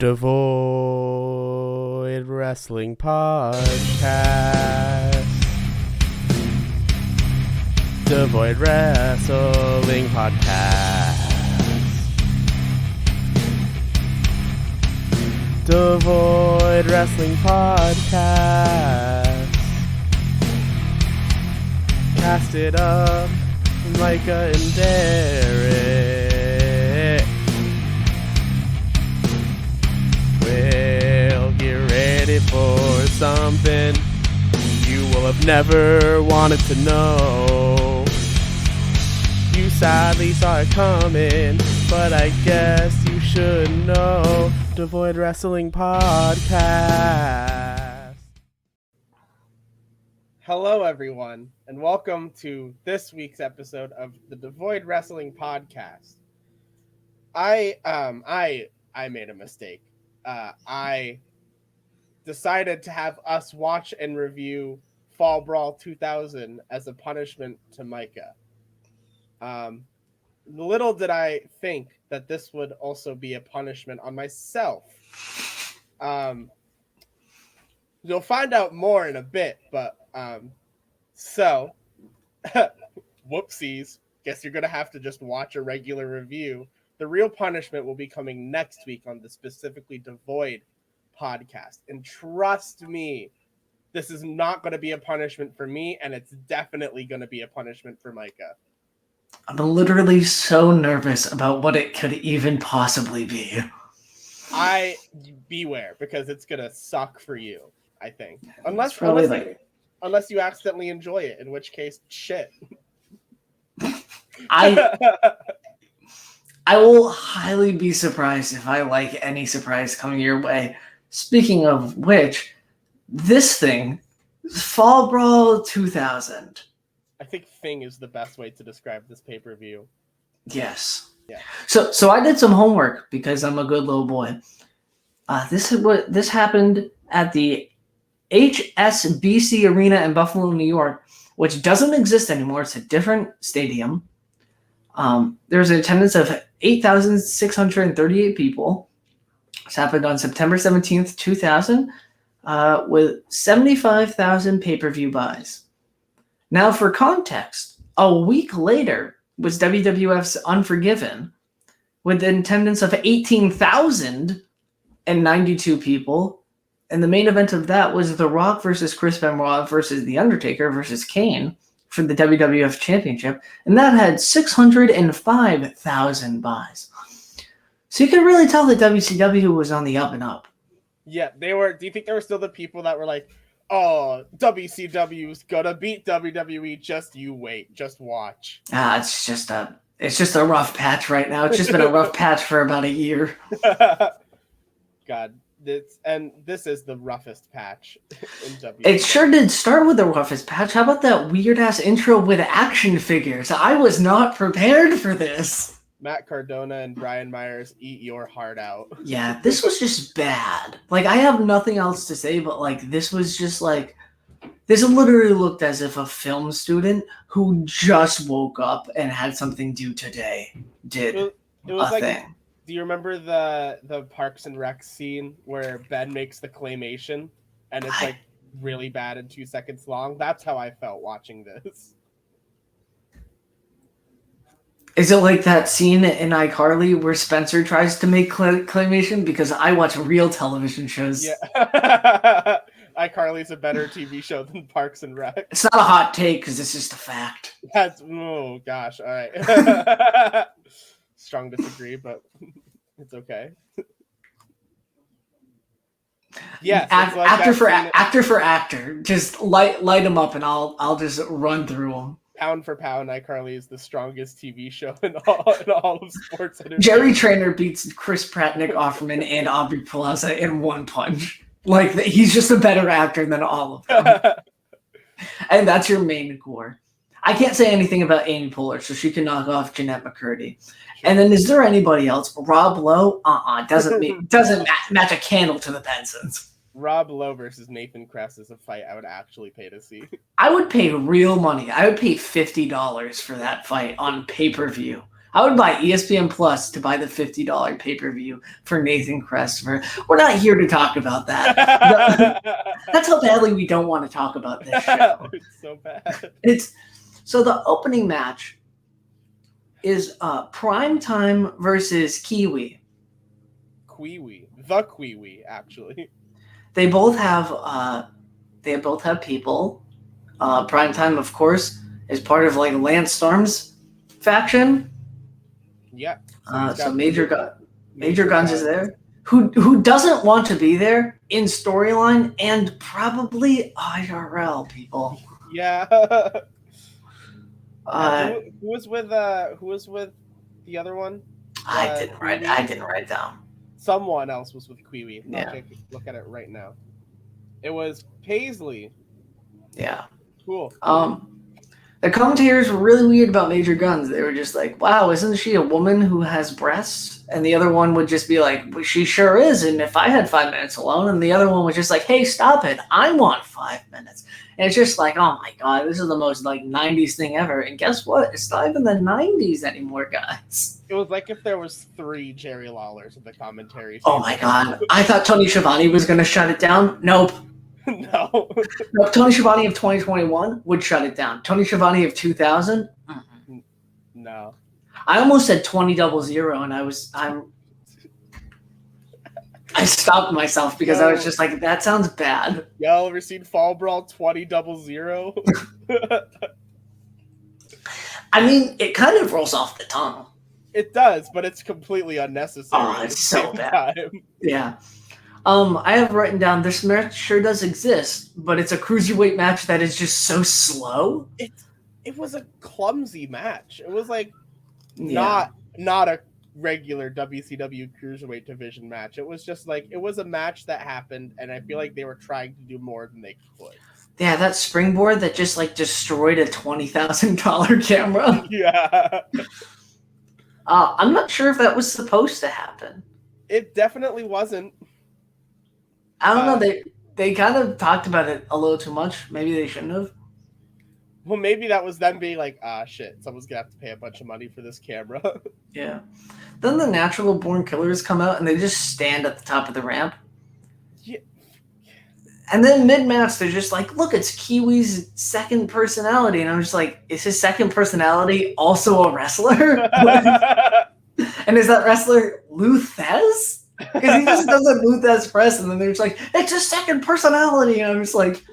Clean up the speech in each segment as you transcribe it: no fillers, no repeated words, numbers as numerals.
Devoid Wrestling Podcast. Devoid Wrestling Podcast. Devoid Wrestling Podcast. Cast it up, Micah and Derrick. Well, get ready for something you will have never wanted to know. You sadly saw it coming, but I guess you should know. Devoid Wrestling Podcast. Hello, everyone, and welcome to this week's episode of the Devoid Wrestling Podcast. I made a mistake. I decided to have us watch and review Fall Brawl 2000 as a punishment to Micah. Little did I think that this would also be a punishment on myself. You'll find out more in a bit, but whoopsies. Guess you're going to have to just watch a regular review. The real punishment will be coming next week on the Specifically Devoid podcast. And trust me, this is not going to be a punishment for me, and it's definitely going to be a punishment for Micah. I'm literally so nervous about what it could even possibly be. Beware, because it's going to suck for you, I think. Unless you accidentally enjoy it, in which case, shit. I will highly be surprised if I like any surprise coming your way. Speaking of which, this thing, Fall Brawl 2000. I think thing is the best way to describe this pay-per-view. Yes. Yeah. So I did some homework because I'm a good little boy. This happened at the HSBC Arena in Buffalo, New York, which doesn't exist anymore. It's a different stadium. There's an attendance of 8,638 people. This happened on September 17th, 2000, with 75,000 pay-per-view buys. Now, for context, a week later was WWF's Unforgiven, with an attendance of 18,092 people, and the main event of that was The Rock versus Chris Benoit versus The Undertaker versus Kane for the WWF Championship, and that had 605,000 buys. So you can really tell that WCW was on the up and up. Yeah, they were. Do you think there were still the people that were like, "Oh, WCW's gonna beat WWE"? Just you wait, just watch. It's just a rough patch right now. It's just been a rough patch for about a year. God. This is the roughest patch in WWE. It sure did start with the roughest patch. How about that weird-ass intro with action figures? I was not prepared for this. Matt Cardona and Brian Myers, eat your heart out. Yeah, this was just bad. Like, I have nothing else to say, but, like, this was just, like... This literally looked as if a film student who just woke up and had something due today did it was a like, thing. Do you remember the Parks and Rec scene where Ben makes the claymation and it's like really bad and 2 seconds long? That's how I felt watching this. Is it like that scene in iCarly where Spencer tries to make claymation? Because I watch real television shows. Yeah. iCarly's a better TV show than Parks and Rec. It's not a hot take because it's just a fact. Oh gosh, all right. Strong disagree, but it's okay. Yeah, actor for actor, just light them up, and I'll just run through them. Pound for pound, iCarly is the strongest TV show in all of sports entertainment. Jerry Trainer beats Chris Pratt, Nick Offerman, and Aubrey Plaza in one punch. Like, he's just a better actor than all of them. And that's your main core. I can't say anything about Amy Poehler, so she can knock off Jeanette McCurdy. Sure. And then is there anybody else? Rob Lowe? Doesn't match a candle to the Bensons. Rob Lowe versus Nathan Kress is a fight I would actually pay to see. I would pay real money. I would pay $50 for that fight on pay-per-view. I would buy ESPN Plus to buy the $50 pay-per-view for Nathan Christopher. We're not here to talk about that. That's how badly we don't want to talk about this show. It's so bad. So the opening match is Prime Time versus Kiwi. The Kiwi, actually. They both have people. Prime Time, of course, is part of like Lance Storm's faction. Yeah. So Major Guns is there. Who doesn't want to be there in storyline and probably IRL, people. Yeah. Who was with the other one? I didn't write down. Someone else was with Kiwi. Yeah. Look at it right now. It was Paisley. Yeah. Cool. The commentators were really weird about Major Guns. They were just like, wow, isn't she a woman who has breasts? And the other one would just be like, well, she sure is. And if I had 5 minutes alone, and the other one was just like, hey, stop it. I want 5 minutes. And it's just like, oh my God, this is the most like 90s thing ever. And guess what? It's not even the 90s anymore, guys. It was like if there was 3 Jerry Lawlers in the commentary. Oh my God. I thought Tony Schiavone was going to shut it down. Nope. No. Nope. Tony Schiavone of 2021 would shut it down. Tony Schiavone of 2000? No. I almost said 2000 and I stopped myself because I was just like, that sounds bad. Y'all ever seen Fall Brawl 2000? I mean, it kind of rolls off the tongue. It does, but it's completely unnecessary. Oh, it's so bad. Yeah. I have written down, this match sure does exist, but it's a cruiserweight match that is just so slow. It was a clumsy match. It was like not a regular WCW cruiserweight division match. It was just like, it was a match that happened, and I feel like they were trying to do more than they could. Yeah, that springboard that just like destroyed a $20,000 camera. Yeah. I'm not sure if that was supposed to happen. It definitely wasn't. I don't know. They kind of talked about it a little too much. Maybe they shouldn't have. Well, maybe that was them being like, shit, someone's going to have to pay a bunch of money for this camera. Yeah. Then the Natural Born Killers come out and they just stand at the top of the ramp. Yeah. And then mid-match, they're just like, look, it's Kiwi's second personality. And I'm just like, is his second personality also a wrestler? And is that wrestler Luthez? Because he just does a Luthez press, and then they're just like, it's his second personality. And I'm just like,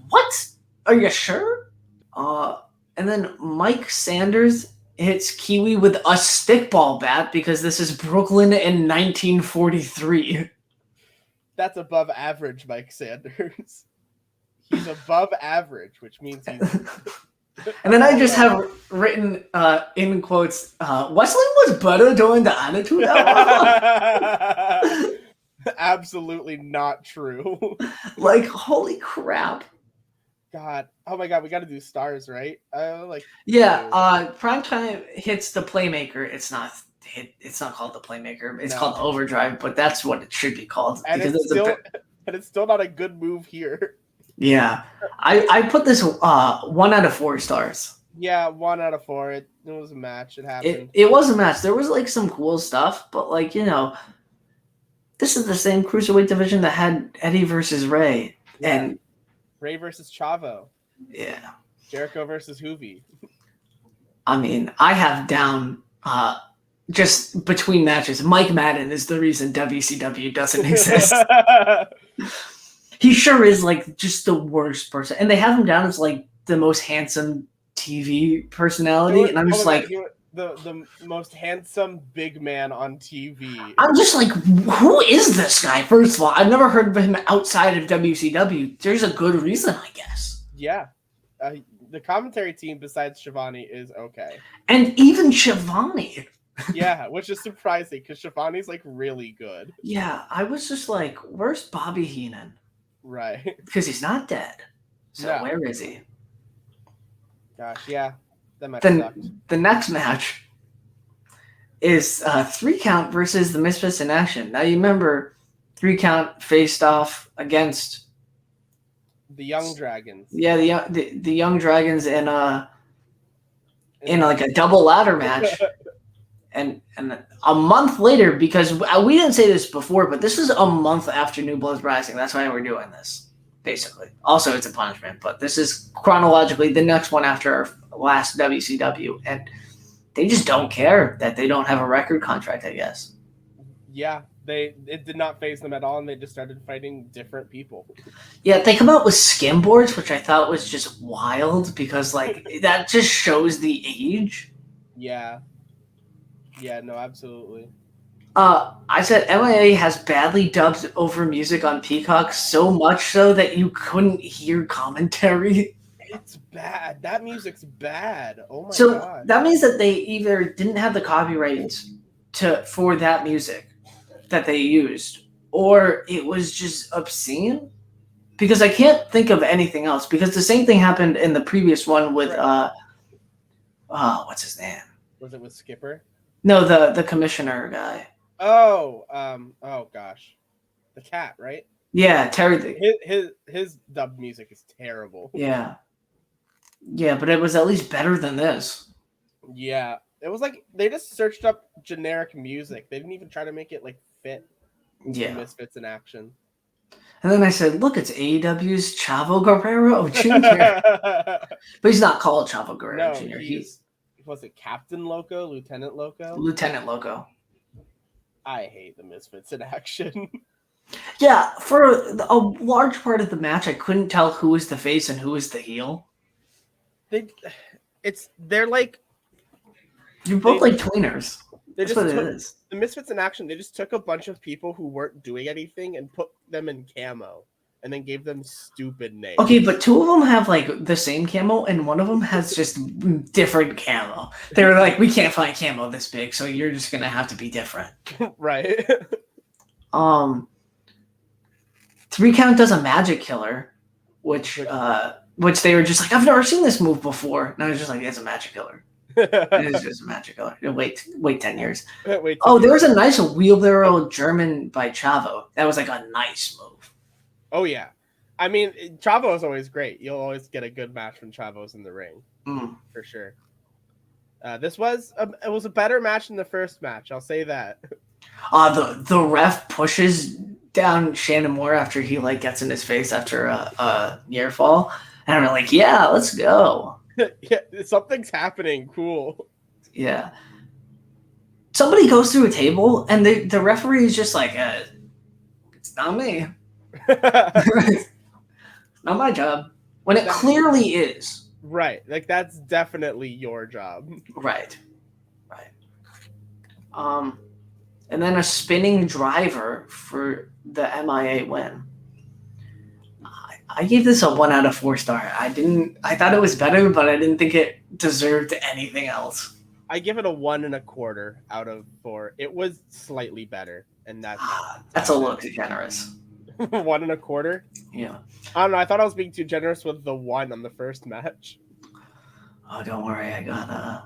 what? Are you sure? And then Mike Sanders hits Kiwi with a stickball bat because this is Brooklyn in 1943. That's above average, Mike Sanders. He's above average, which means he's... And then I just have written in quotes, Wesley was better during the Attitude Era. Absolutely not true. Like, holy crap. God. Oh my God, we got to do stars, right? Primetime hits the Playmaker. It's not called the Playmaker. It's called Overdrive, but that's what it should be called. And it's still not a good move here. Yeah. I put this 1 out of 4 stars. Yeah, 1 out of 4. It was a match. It happened. It was a match. There was like some cool stuff, but like, this is the same cruiserweight division that had Eddie versus Ray. Yeah. And Ray versus Chavo. Yeah. Jericho versus Hoovy. I mean, I have down just between matches, Mike Madden is the reason WCW doesn't exist. He sure is like just the worst person. And they have him down as like the most handsome TV personality. And I'm just like... The most handsome big man on TV. I'm just like, who is this guy? First of all, I've never heard of him outside of WCW. There's a good reason, I guess. Yeah. The commentary team besides Schiavone is okay. And even Schiavone. Yeah, which is surprising because Schiavone's like really good. Yeah, I was just like, where's Bobby Heenan? Right. Because he's not dead. So where is he? Gosh, yeah. That match sucked. The next match is 3 Count versus the Misfits in Action. Now you remember 3 Count faced off against the Young Dragons. Yeah, the Young Dragons in like a double ladder match. And a month later, because we didn't say this before, but this is a month after New Blood Rising. That's why we're doing this, basically. Also, it's a punishment, but this is chronologically the next one after our last WCW. And they just don't care that they don't have a record contract, I guess. Yeah, it did not faze them at all, and they just started fighting different people. Yeah, they come out with skim boards, which I thought was just wild because, like, that just shows the age. Yeah. Yeah, no, absolutely. I said MIA has badly dubbed over music on Peacock, so much so that you couldn't hear commentary. It's bad. That music's bad. Oh my So god. that means that they either didn't have the copyrights for that music that they used, or it was just obscene. Because I can't think of anything else. Because the same thing happened in the previous one with what's his name? Was it with Skipper? No, the commissioner guy. Oh gosh, the cat, right? Yeah, Terry. His dub music is terrible. Yeah, but it was at least better than this. Yeah, it was like they just searched up generic music. They didn't even try to make it like fit. Yeah, Misfits in action. And then I said, "Look, it's AEW's Chavo Guerrero Jr." But he's not called Chavo Guerrero Jr. Was it Captain Loco, Lieutenant Loco? Lieutenant Loco. I hate the Misfits in action. Yeah, for a large part of the match, I couldn't tell who was the face and who was the heel. They're like you're both like tweeners. That's what it is. The Misfits in action. They just took a bunch of people who weren't doing anything and put them in camo, and then gave them stupid names. Okay, but two of them have like the same camo, and one of them has just different camo. They were like, we can't find camo this big, so you're just gonna have to be different. Right. 3 count does a magic killer, which they were just like, I've never seen this move before. And I was just like, it's a magic killer. It's just a magic killer. Wait 10 years. There was a nice wheelbarrow German by Chavo. That was like a nice move. Oh yeah, I mean Chavo is always great. You'll always get a good match when Chavo's in the ring, for sure. This was a better match than the first match. I'll say that. The ref pushes down Shannon Moore after he like gets in his face after a near fall, and I'm like, yeah, let's go. Yeah, something's happening. Cool. Yeah. Somebody goes through a table, and the referee is just like, it's not me. Not my job. When it clearly is. Right. Like, that's definitely your job. Right. And then a spinning driver for the MIA win. I gave this a 1 out of 4 star. I thought it was better, but I didn't think it deserved anything else. I give it a 1 1/4 out of 4. It was slightly better, and that's a little too generous. 1 1/4? Yeah. I don't know. I thought I was being too generous with the 1 on the first match. Oh, don't worry. I got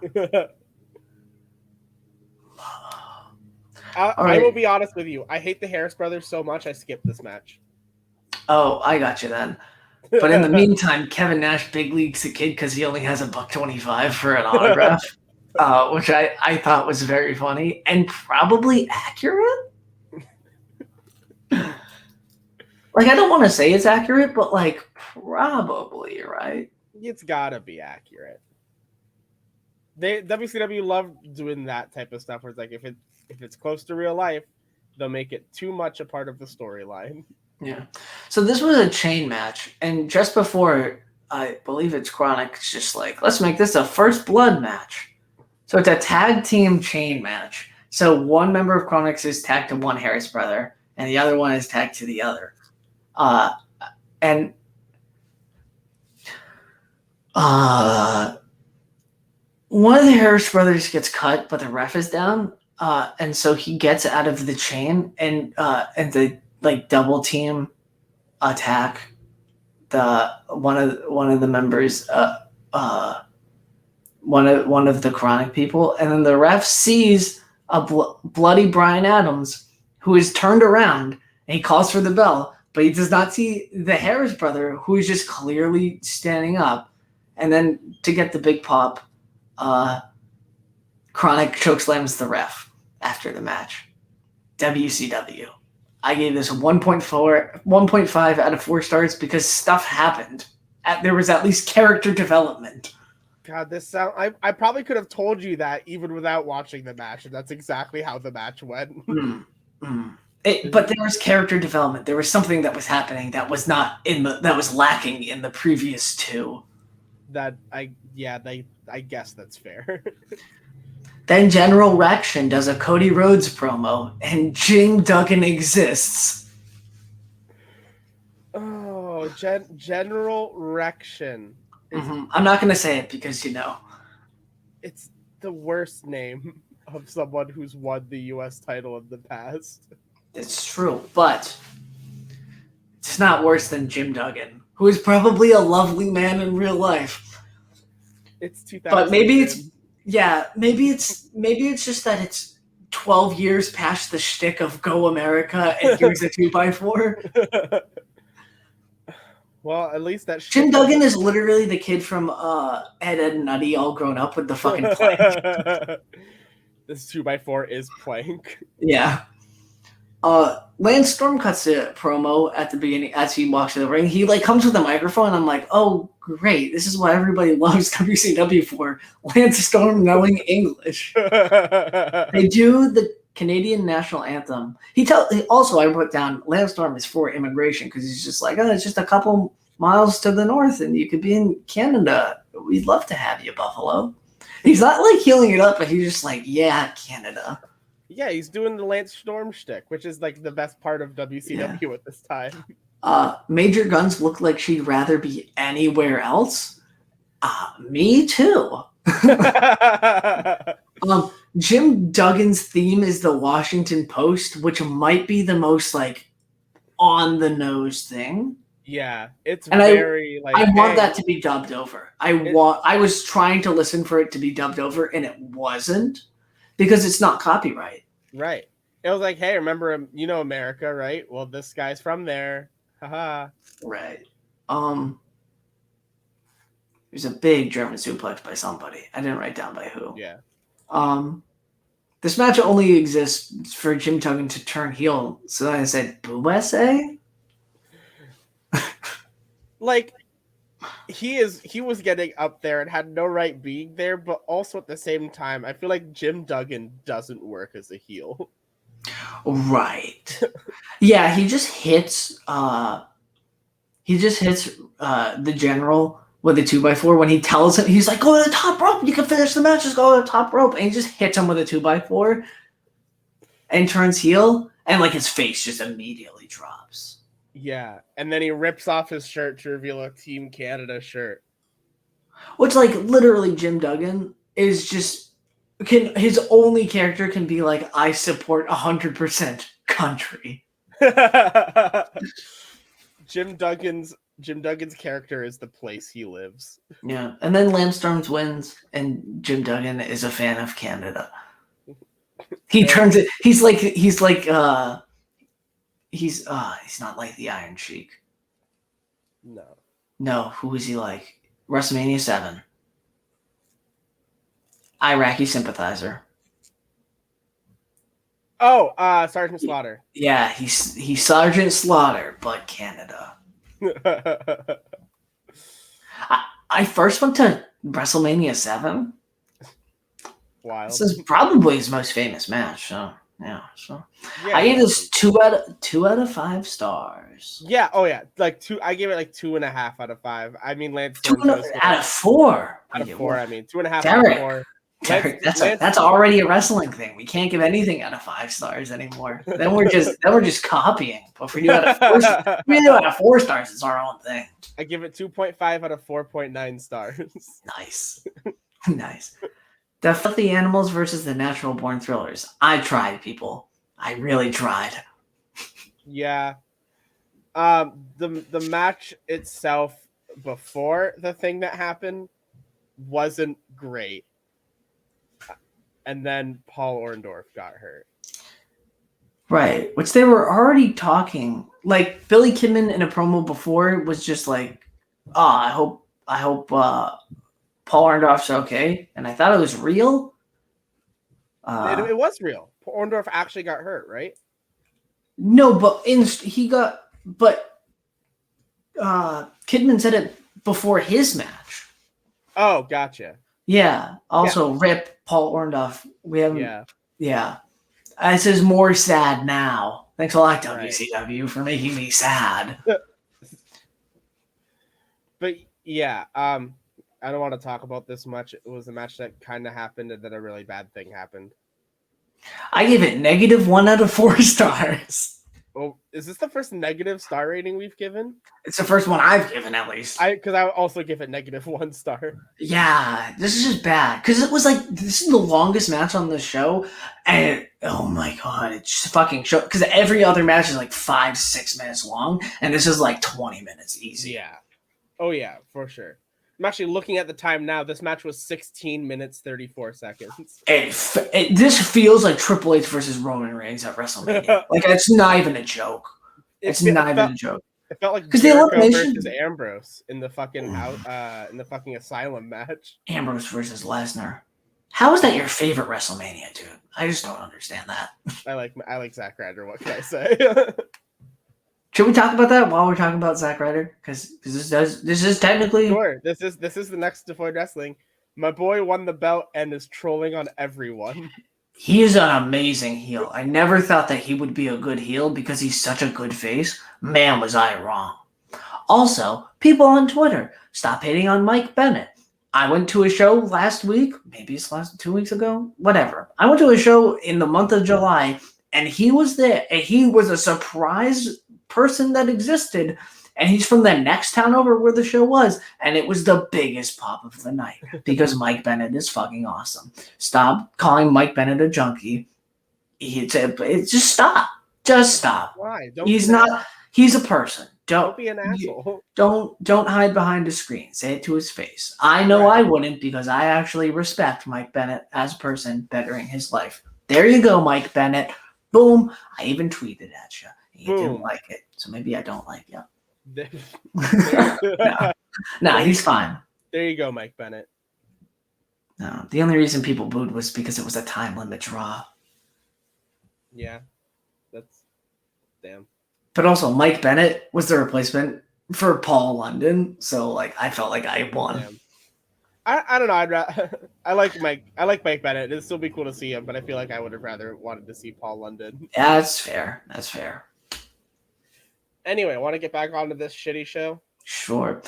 I will be honest with you. I hate the Harris brothers so much, I skipped this match. Oh, I got you then. But in the meantime, Kevin Nash big leagues the kid because he only has $1.25 for an autograph, which I thought was very funny and probably accurate. Like, I don't want to say it's accurate, but like probably, right? It's gotta be accurate. WCW love doing that type of stuff where it's like if it's close to real life, they'll make it too much a part of the storyline. Yeah. So this was a chain match, and just before, I believe it's Kronik, it's just like, let's make this a first blood match. So it's a tag team chain match. So one member of Kronik's is tagged to one Harris brother, and the other one is tagged to the other. And one of the Harris brothers gets cut, but the ref is down, and so he gets out of the chain, and the like double team attack the one of the members, one of the Kronik people, and then the ref sees a bloody Brian Adams who is turned around, and he calls for the bell, but he does not see the Harris brother who is just clearly standing up, and then to get the big pop, Kronik chokeslams the ref after the match. WCW. I gave this 1.5 out of 4 stars because stuff happened. There was at least character development. God, this sound. I probably could have told you that even without watching the match, and that's exactly how the match went. But there was character development. There was something that was happening that was not that was lacking in the previous 2. I guess that's fair. Then General Rection does a Cody Rhodes promo, and Jim Duggan exists. Oh, General Rection. I'm not going to say it because, It's the worst name of someone who's won the U.S. title in the past. It's true, but it's not worse than Jim Duggan, who is probably a lovely man in real life. It's 2000. But maybe it's just that it's 12 years past the shtick of Go America and here's a 2x4. Well, at least that Jim Duggan is literally the kid from Ed, Edd n Nutty all grown up with the fucking plank. This 2x4 is plank. Yeah. Lance Storm cuts a promo at the beginning as he walks to the ring. He comes with a microphone. And I'm like, oh great, this is what everybody loves WCW for. Lance Storm knowing English. They do the Canadian national anthem. Also, I wrote down Lance Storm is for immigration because he's just like, it's just a couple miles to the north and you could be in Canada. We'd love to have you, Buffalo. He's not healing it up, but he's just like, yeah, Canada. Yeah, he's doing the Lance Storm shtick, which is the best part of WCW at this time. Major Guns look like she'd rather be anywhere else. Me too. Jim Duggan's theme is the Washington Post, which might be the most on the nose thing. Yeah, it's and very I want that to be dubbed over. I was trying to listen for it to be dubbed over, and it wasn't because it's not copyright. Right. It was like, hey, remember, America, right? Well, this guy's from there. Haha. Right. There's a big German suplex by somebody. I didn't write down by who. Yeah. This match only exists for Jim Duggan to turn heel. So I said, USA? He was getting up there and had no right being there, but also at the same time, I feel like Jim Duggan doesn't work as a heel. Right. Yeah, he just hits the general with a 2x4 when he tells him, he's like, go to the top rope, you can finish the match, just go to the top rope. And he just hits him with a 2x4 and turns heel, and his face just immediately drops. Yeah, and then he rips off his shirt to reveal a Team Canada shirt. Which, literally Jim Duggan is just, his only character can be I support 100% country. Jim Duggan's character is the place he lives. Yeah, and then Lance Storm wins, and Jim Duggan is a fan of Canada. He turns it. He's not like the Iron Sheik. No. Who is he like? WrestleMania 7. Iraqi sympathizer. Oh, Sergeant Slaughter. Yeah, he's Sergeant Slaughter, but Canada. I first went to WrestleMania 7. Wild. This is probably his most famous match. So yeah. I gave this 2 out of 5 stars. Yeah. Oh yeah. I gave it 2.5 out of 5. I mean, Lance. 2 out of 4. Out of 4. I mean, 2.5 Derrick. out of 4. Derrick, that's already a wrestling thing. We can't give anything out of 5 stars anymore. Then we're just copying. But if we do out of 4 stars, it's our own thing. I give it 2.5 out of 4.9 stars. Nice. Nice. The Filthy Animals versus the Natural Born Thrillers. I tried, people. I really tried. Yeah. The match itself before the thing that happened wasn't great. And then Paul Orndorff got hurt. Right. Which they were already talking. Billy Kidman in a promo before was just I hope Paul Orndorff's okay. And I thought it was real. It was real. Orndorff actually got hurt, right? No, but Kidman said it before his match. Oh, gotcha. Yeah. Also, rip Paul Orndorff. We haven't. Yeah. Yeah. This is more sad now. Thanks a lot, WCW, for making me sad. But yeah, I don't want to talk about this much. It was a match that kind of happened, and then a really bad thing happened. I gave it -1 out of 4 stars. Oh, is this the first negative star rating we've given? It's the first one I've given, at least. Because I also give it -1 star. Yeah, this is just bad. Because it was like, this is the longest match on the show. And, oh my god, it just fucking showed. Because every other match is like 5-6 minutes long. And this is like 20 minutes easy. Yeah. Oh yeah, for sure. I'm actually looking at the time now. This match was 16 minutes, 34 seconds. This feels like Triple H versus Roman Reigns at WrestleMania. Like, it's not even a joke. It's not even a joke. It felt like Jericho versus Ambrose in the fucking Asylum match. Ambrose versus Lesnar. How is that your favorite WrestleMania, dude? I just don't understand that. I like Zack Ryder. What can I say? Should we talk about that while we're talking about Zack Ryder? Because this is technically sure. This is the next Devoid Wrestling. My boy won the belt and is trolling on everyone. He is an amazing heel. I never thought that he would be a good heel because he's such a good face. Man, was I wrong. Also, people on Twitter, stop hating on Mike Bennett. I went to a show last week, maybe it's 2 weeks ago, whatever. I went to a show in the month of July, and he was there. And he was a surprise person that existed, and he's from the next town over where the show was, and it was the biggest pop of the night because Mike Bennett is fucking awesome. Stop calling Mike Bennett a junkie. It's just stop. Just stop. Why? He's not. He's a person. Don't be an asshole. Don't hide behind a screen. Say it to his face. I know I wouldn't, because I actually respect Mike Bennett as a person bettering his life. There you go, Mike Bennett. Boom. I even tweeted at you. You didn't like it, so maybe I don't like you. No, he's fine. There you go, Mike Bennett. No, the only reason people booed was because it was a time limit draw. Yeah, that's damn. But also, Mike Bennett was the replacement for Paul London, so like I felt like I won. Damn. I don't know. I like Mike Bennett. It'd still be cool to see him, but I feel like I would have rather wanted to see Paul London. Yeah, that's fair. That's fair. Anyway, want to get back onto this shitty show? Sure.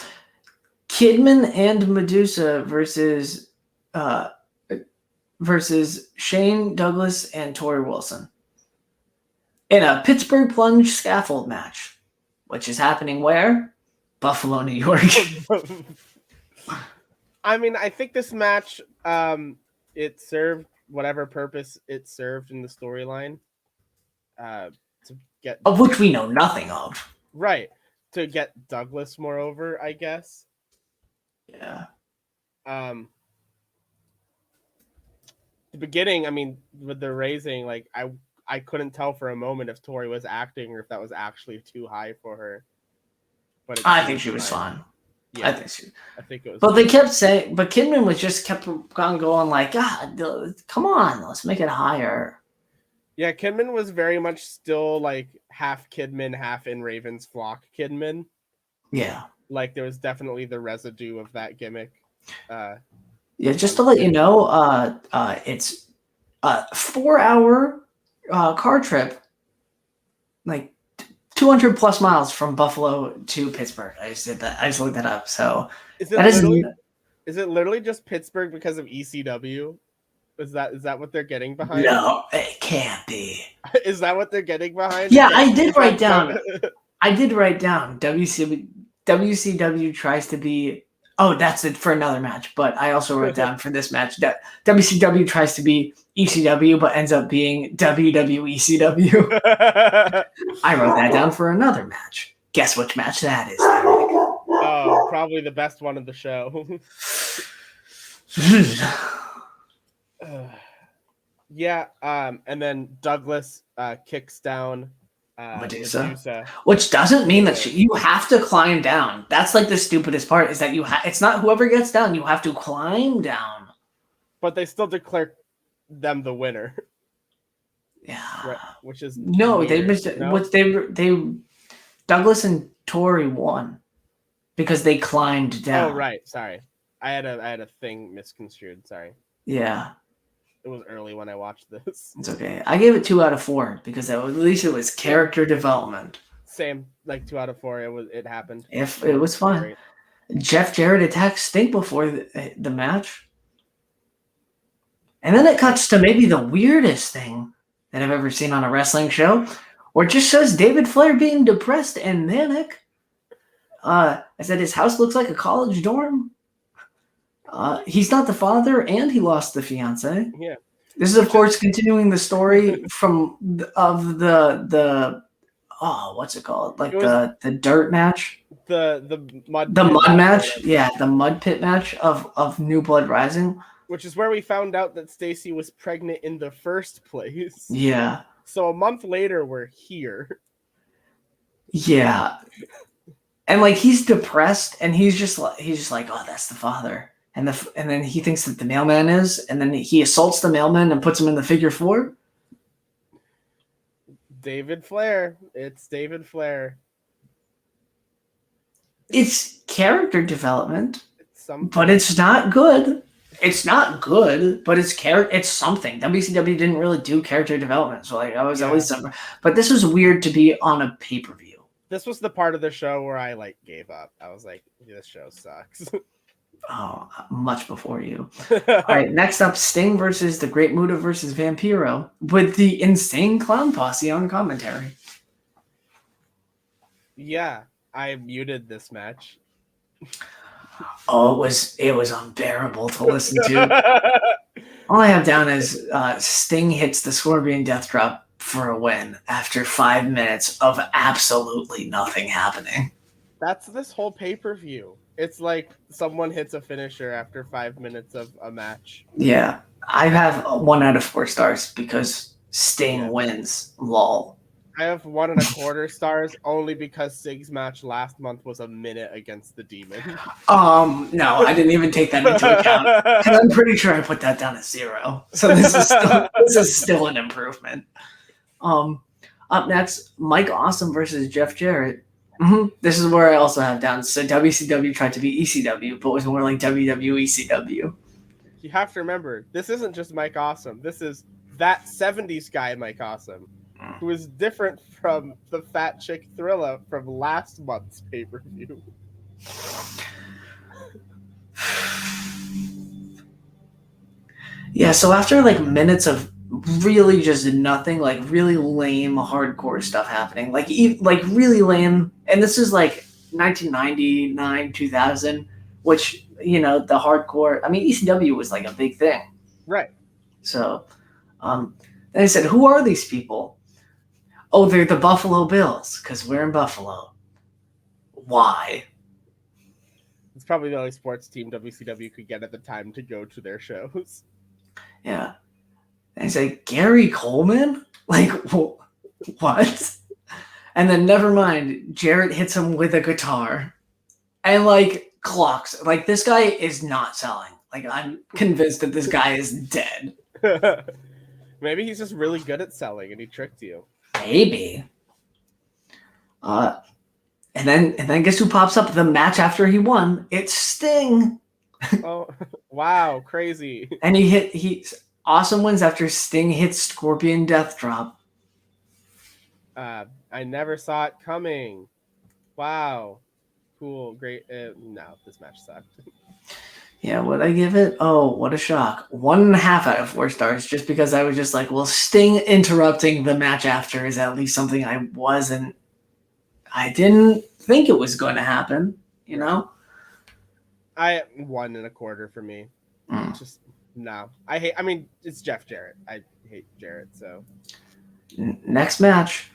Kidman and Medusa versus Shane Douglas and Torrie Wilson in a Pittsburgh plunge scaffold match, which is happening where? Buffalo, New York. I mean, I think this match, it served whatever purpose it served in the storyline. To get of which we know nothing of. Right. To get Douglas more over, I guess. Yeah. The beginning, I mean, with the raising, like I couldn't tell for a moment if Torrie was acting or if that was actually too high for her. But I think she was fine. Yeah, I think it was. But they kept saying, but Kidman was just kept on going like, God, come on, let's make it higher. Yeah, Kidman was very much still like half Kidman, half in Raven's flock Kidman. Yeah. Like there was definitely the residue of that gimmick. Yeah, just to let you know, it's a 4-hour car trip, like 200 plus miles from Buffalo to Pittsburgh. I just did that. I just looked that up. So is it literally just Pittsburgh because of ECW? Is that what they're getting behind? No, it can't be. Is that what they're getting behind? Yeah, I did write down. WCW tries to be. Oh, that's it for another match. But I also wrote down for this match that WCW tries to be ECW, but ends up being WWECW. I wrote that down for another match. Guess which match that is, Derrick? Oh, probably the best one of the show. Yeah, and then Douglas kicks down Medusa, which doesn't mean that you have to climb down. That's like the stupidest part, is that it's not whoever gets down, you have to climb down. But they still declare them the winner. Yeah. Right, which is no, weird. they missed No? what they Douglas and Torrie won because they climbed down. Oh right, sorry. I had a thing misconstrued. Sorry. Yeah. It was early when I watched this. It's okay. I gave it 2 out of 4 because at least it was character development. Same, like 2 out of 4. It happened. If it was fun. Great. Jeff Jarrett attacked Sting before the match. And then it cuts to maybe the weirdest thing that I've ever seen on a wrestling show, where it just shows David Flair being depressed and manic. I said his house looks like a college dorm. He's not the father, and he lost the fiance. Yeah. This is, of course, continuing the story from what's it called? Like the dirt match, the mud match. Yeah, the mud pit match of New Blood Rising, which is where we found out that Stacy was pregnant in the first place. Yeah. So a month later, we're here. Yeah. And like he's depressed, and he's just like, oh, that's the father, and then he thinks that the mailman is, and then he assaults the mailman and puts him in the figure 4. David Flair. It's David Flair. It's character development, but it's not good. It's not good, but it's something. WCW didn't really do character development, so like I was at least something. But this was weird to be on a pay-per-view. This was the part of the show where I like gave up. I was like, this show sucks. Oh, much before you. All right, next up, Sting versus the Great Muta versus Vampiro with the Insane Clown Posse on commentary. Yeah, I muted this match. Oh, it was unbearable to listen to. All I have down is Sting hits the Scorpion Death Drop for a win after 5 minutes of absolutely nothing happening. That's this whole pay-per-view. It's like someone hits a finisher after 5 minutes of a match. Yeah, I have 1 out of 4 stars because Sting wins. Lol. I have 1.25 stars only because Sig's match last month was a minute against the Demon. No, I didn't even take that into account. And I'm pretty sure I put that down as 0. So this is still an improvement. Up next, Mike Awesome versus Jeff Jarrett. This is where I also have down. So WCW tried to be ECW, but was more like WWECW. You have to remember, this isn't just Mike Awesome. This is that 70s guy Mike Awesome, who is different from the fat chick Thrilla from last month's pay-per-view. Yeah, so after like minutes of really just nothing, like really lame hardcore stuff happening, like really lame, and this is like 1999, 2000, which, you know, the hardcore, I mean, ECW was like a big thing. Right. So, then I said, who are these people? Oh, they're the Buffalo Bills, because we're in Buffalo. Why? It's probably the only sports team WCW could get at the time to go to their shows. Yeah. And I say, Gary Coleman? Like, what? And then never mind, Jarrett hits him with a guitar. And like, clocks. Like, this guy is not selling. Like, I'm convinced that this guy is dead. Maybe he's just really good at selling and he tricked you. Maybe. And then guess who pops up the match after he won? It's Sting. Oh, wow, crazy. And he Awesome wins after Sting hits Scorpion Death Drop. I never saw it coming. Wow. Cool, great. No, this match sucked. Yeah, what'd I give it? Oh, what a shock. 1.5 out of 4 stars, just because I was just like, well, Sting interrupting the match after is at least something I didn't think it was going to happen, you know? 1.25 for me. Just, no. I mean, it's Jeff Jarrett. I hate Jarrett, so. Next match,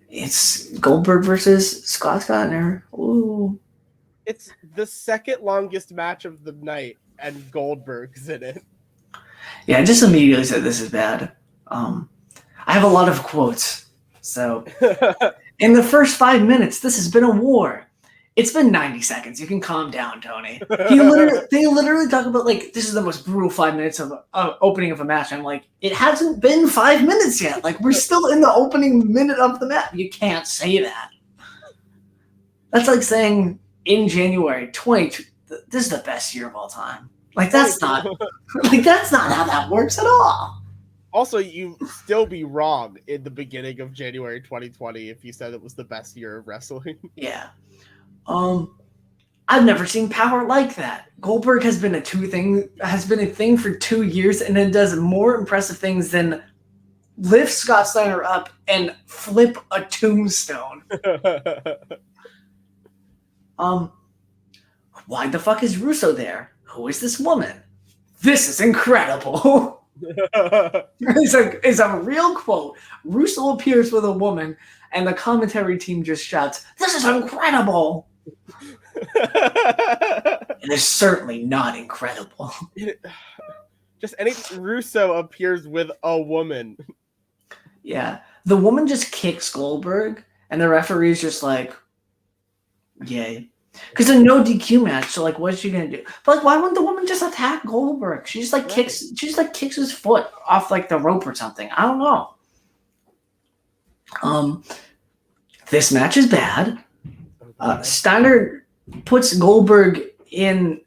it's Goldberg versus Scott Steiner. Ooh. It's the second longest match of the night, and Goldberg's in it. Yeah, I just immediately said this is bad. I have a lot of quotes. So, in the first 5 minutes, this has been a war. It's been 90 seconds. You can calm down, Tony. They literally talk about, like, this is the most brutal 5 minutes of opening of a match. I'm like, it hasn't been 5 minutes yet. Like, we're still in the opening minute of the match. You can't say that. That's like saying in January 20, this is the best year of all time. Like, that's not how that works at all. Also, you still be wrong in the beginning of January 2020 if you said it was the best year of wrestling. Yeah. I've never seen power like that. Goldberg has been a thing for 2 years, and it does more impressive things than lift Scott Steiner up and flip a tombstone. Why the fuck is Russo there? Who is this woman? This is incredible. It's a real quote. Russo appears with a woman, and the commentary team just shouts, "This is incredible." It is certainly not incredible. Just any Russo appears with a woman. Yeah. The woman just kicks Goldberg, and the referee's just like, yay. Because a no DQ match, so like, what's she gonna do? But like, why wouldn't the woman just attack Goldberg? She just like kicks his foot off like the rope or something. I don't know. This match is bad. Steiner puts Goldberg in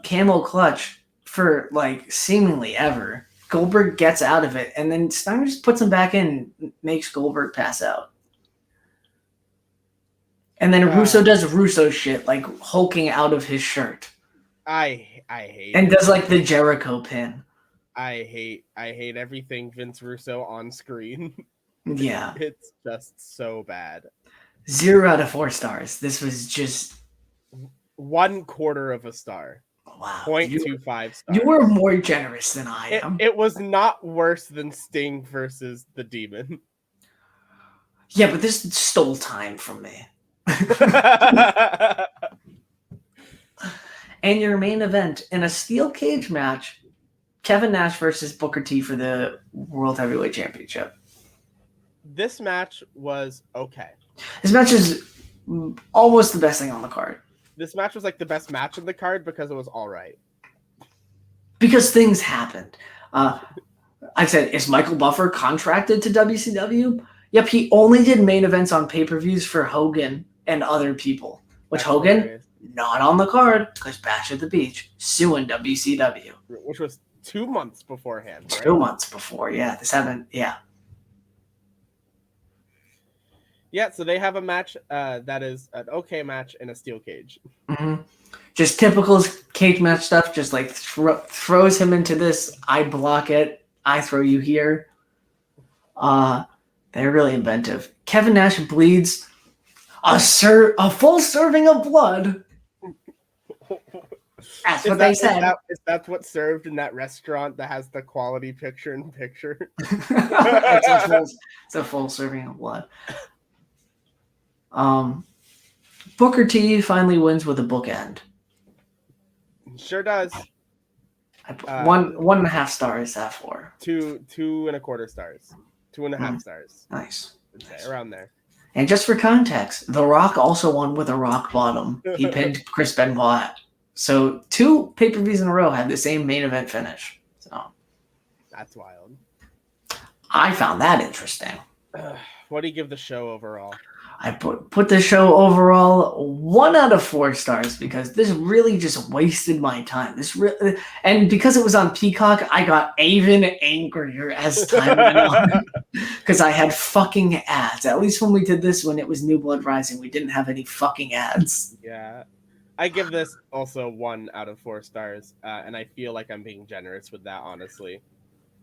camel clutch for like seemingly ever. Goldberg gets out of it, and then Steiner just puts him back in, and makes Goldberg pass out. And then Russo does Russo shit, like hulking out of his shirt. I hate and does like the Jericho pin. I hate everything Vince Russo on screen. Yeah. It's just so bad. 0 out of 4 stars. This was just 1/4 of a star. Wow. 0.25 stars. You were more generous than I am. It was not worse than Sting versus the Demon. Yeah, but this stole time from me. And your main event in a steel cage match, Kevin Nash versus Booker T for the World Heavyweight Championship. This match was okay. This match is almost the best thing on the card. This match was like the best match on the card because it was all right. Because things happened. I said, is Michael Buffer contracted to WCW? Yep, he only did main events on pay-per-views for Hogan and other people. Which Hogan, hilarious. Not on the card, because Bash at the Beach, suing WCW. Which was 2 months beforehand, right? 2 months before, yeah. Yeah, so they have a match that is an okay match in a steel cage. Mm-hmm. Just typical cage match stuff, just like throws him into this, I block it, I throw you here. They're really inventive. Kevin Nash bleeds a full serving of blood. That's what they said. Is that what's served in that restaurant that has the quality picture-in-picture? It's a full serving of blood. Booker T finally wins with a bookend. Sure does. 1.5 stars out of 4. 2.25 stars. 2.5 stars. Nice. Around there. And just for context, The Rock also won with a rock bottom. He pinned Chris Benoit. So 2 pay-per-views in a row had the same main event finish. So that's wild. I found that interesting. What do you give the show overall? I put the show overall 1 out of 4 stars because this really just wasted my time. And because it was on Peacock, I got even angrier as time went on because I had fucking ads. At least when we did this, when it was New Blood Rising, we didn't have any fucking ads. Yeah, I give this also 1 out of 4 stars, and I feel like I'm being generous with that, honestly.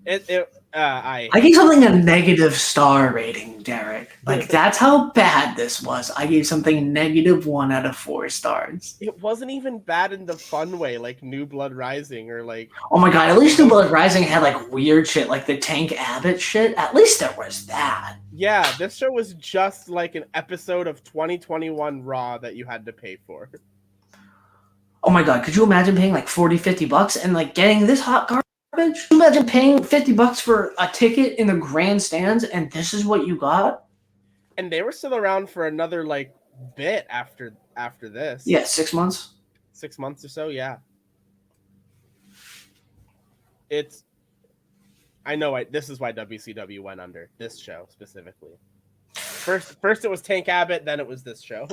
I gave something a negative star rating, Derrick. Like, that's how bad this was. I gave something negative 1 out of 4 stars. It wasn't even bad in the fun way, like New Blood Rising or like. Oh my god! At least New Blood Rising had like weird shit, like the Tank Abbott shit. At least there was that. Yeah, this show was just like an episode of 2021 Raw that you had to pay for. Oh my god! Could you imagine paying like $40-$50 and like getting this hot garbage? Could you imagine paying $50 for a ticket in the grandstands and this is what you got? And they were still around for another like bit after after this. Yeah, 6 months. 6 months or so, yeah. I know this is why WCW went under, this show specifically. First it was Tank Abbott, then it was this show.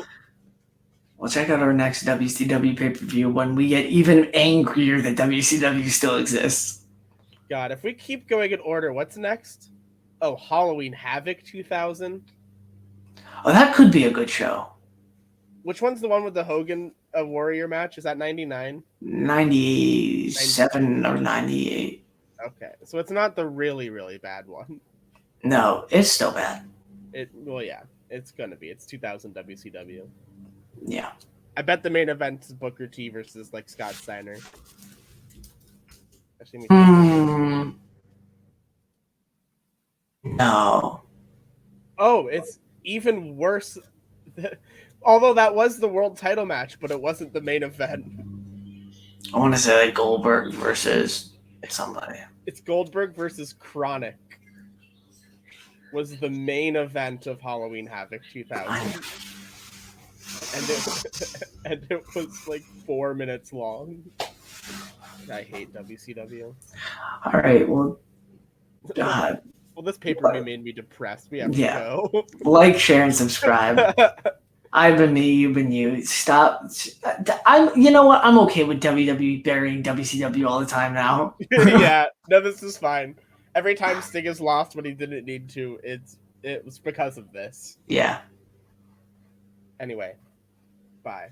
We'll check out our next WCW pay-per-view when we get even angrier that WCW still exists. God, if we keep going in order, what's next? Oh, Halloween Havoc 2000. Oh, that could be a good show. Which one's the one with the Hogan Warrior match? Is that 99? 97 or 98. Okay, so it's not the really, really bad one. No, it's still bad. Well, yeah, it's gonna be. It's 2000 WCW. Yeah. I bet the main event is Booker T versus like Scott Steiner. No. Oh, it's even worse. Although that was the world title match, but it wasn't the main event. I want to say like Goldberg versus somebody. It's Goldberg versus Kronik. Was the main event of Halloween Havoc 2000. And it was like 4 minutes long. I hate WCW. All right, well, God. Well, this pay-per-view made me depressed. We have to go. Like, share, and subscribe. I've been me, you've been you. Stop. You know what? I'm okay with WWE burying WCW all the time now. Yeah, no, this is fine. Every time Sting has lost when he didn't need to, it was because of this. Yeah. Anyway, bye.